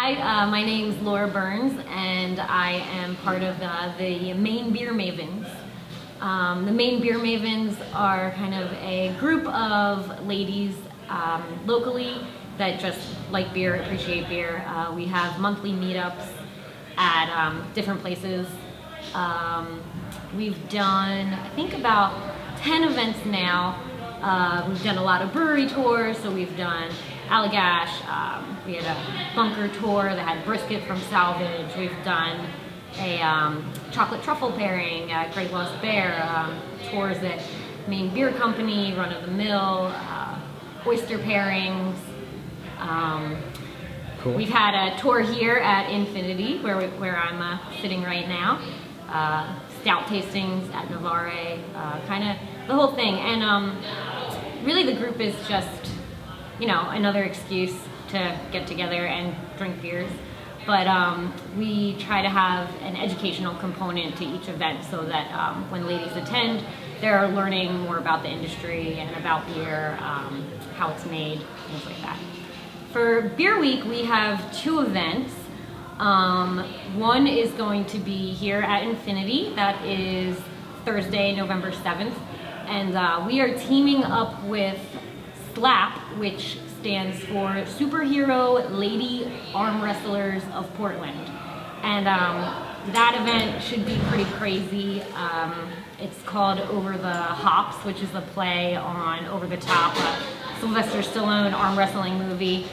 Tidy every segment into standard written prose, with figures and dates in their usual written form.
Hi, my name's Lora Burns, and I am part of the Maine Beer Mavens. The Maine Beer Mavens are kind of a group of ladies locally that just like beer, appreciate beer. We have monthly meetups at different places. We've done, I think, about 10 events now. We've done a lot of brewery tours, so we've done Allagash, we had a bunker tour that had brisket from Salvage. We've done a chocolate truffle pairing at Great Lost Bear, tours at Maine Beer Company, Run of the Mill, oyster pairings. Cool. We've had a tour here at Infinity, where I'm sitting right now. Stout tastings at Navarre, kind of the whole thing. And really the group is just, you know, another excuse to get together and drink beers. But we try to have an educational component to each event so that when ladies attend, they're learning more about the industry and about beer, how it's made, things like that. For Beer Week, we have 2 events. One is going to be here at Infinity. That is Thursday, November 7th. And we are teaming up with SLAP, which stands for Superhero Lady Arm Wrestlers of Portland. And that event should be pretty crazy. It's called Over the Hops, which is a play on Over the Top, a Sylvester Stallone arm wrestling movie.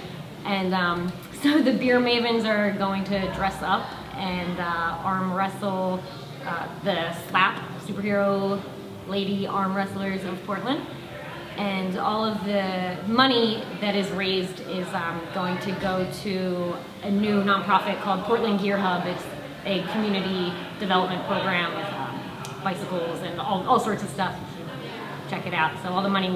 And so the Beer Mavens are going to dress up and arm wrestle the SLAP, Superhero Lady Arm Wrestlers of Portland. And all of the money that is raised is going to go to a new nonprofit called Portland Gear Hub. It's a community development program with bicycles and all sorts of stuff. Check it out. So all the money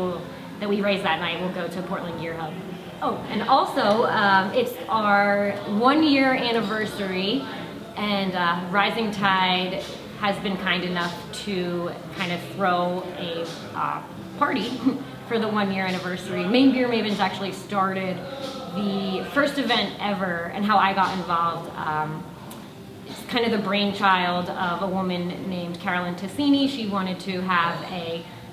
that we raise that night will go to Portland Gear Hub. Oh, and also it's our 1-year anniversary, and Rising Tide has been kind enough to kind of throw a party for the 1-year anniversary. Maine Beer Mavens actually started the first event ever, and how I got involved. It's kind of the brainchild of a woman named Carolyn Tassini. She wanted to have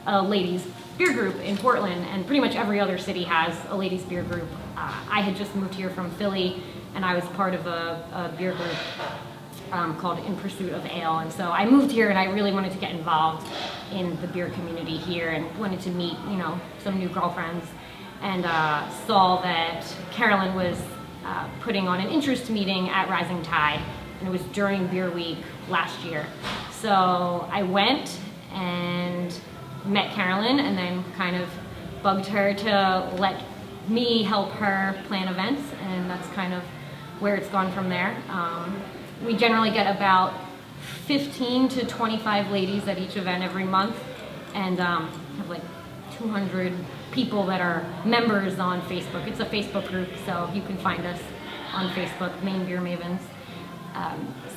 a ladies beer group in Portland, and pretty much every other city has a ladies beer group. I had just moved here from Philly, and I was part of a beer group called In Pursuit of Ale. And so I moved here, and I really wanted to get involved in the beer community here and wanted to meet, you know, some new girlfriends, and saw that Carolyn was putting on an interest meeting at Rising Tide, and it was during Beer Week last year. So I went and met Carolyn, and then kind of bugged her to let me help her plan events, and that's kind of where it's gone from there. We generally get about 15 to 25 ladies at each event every month, and have like 200 people that are members on Facebook. It's a Facebook group, so you can find us on Facebook, Maine Beer Mavens.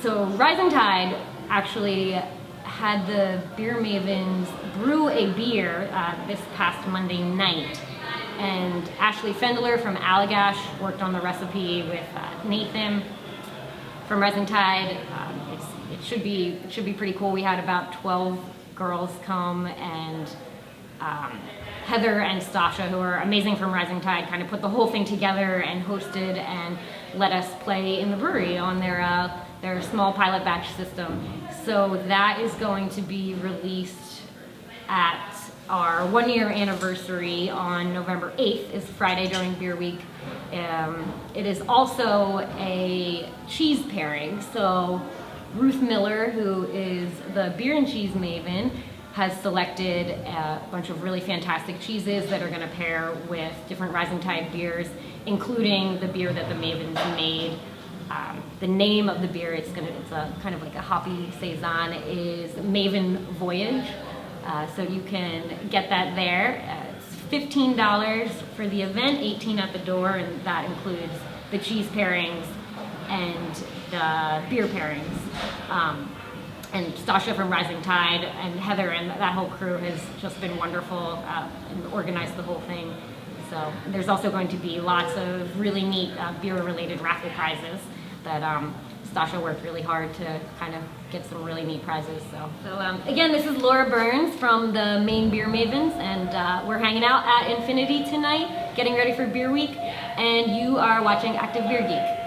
So Rising Tide actually had the Beer Mavens brew a beer this past Monday night. And Ashley Fendler from Allagash worked on the recipe with Nathan from Rising Tide. It should be pretty cool. We had about 12 girls come, and Heather and Stasha, who are amazing from Rising Tide, kind of put the whole thing together and hosted and let us play in the brewery on their small pilot batch system. So that is going to be released at our 1-year anniversary on November 8th, is Friday during Beer Week. It is also a cheese pairing. So Ruth Miller, who is the beer and cheese maven, has selected a bunch of really fantastic cheeses that are going to pair with different Rising Tide beers, including the beer that the Mavens made. The name of the beer, it's a kind of like a hoppy saison, is Maven Voyage. So you can get that there. It's $15 for the event, $18 at the door, and that includes the cheese pairings and the beer pairings. And Stasha from Rising Tide and Heather and that whole crew has just been wonderful and organized the whole thing. So there's also going to be lots of really neat beer-related raffle prizes that Stasha worked really hard to kind of get some really neat prizes. So again, this is Lora Burns from the Maine Beer Mavens, and we're hanging out at Infinity tonight, getting ready for Beer Week, and you are watching Active Beer Geek.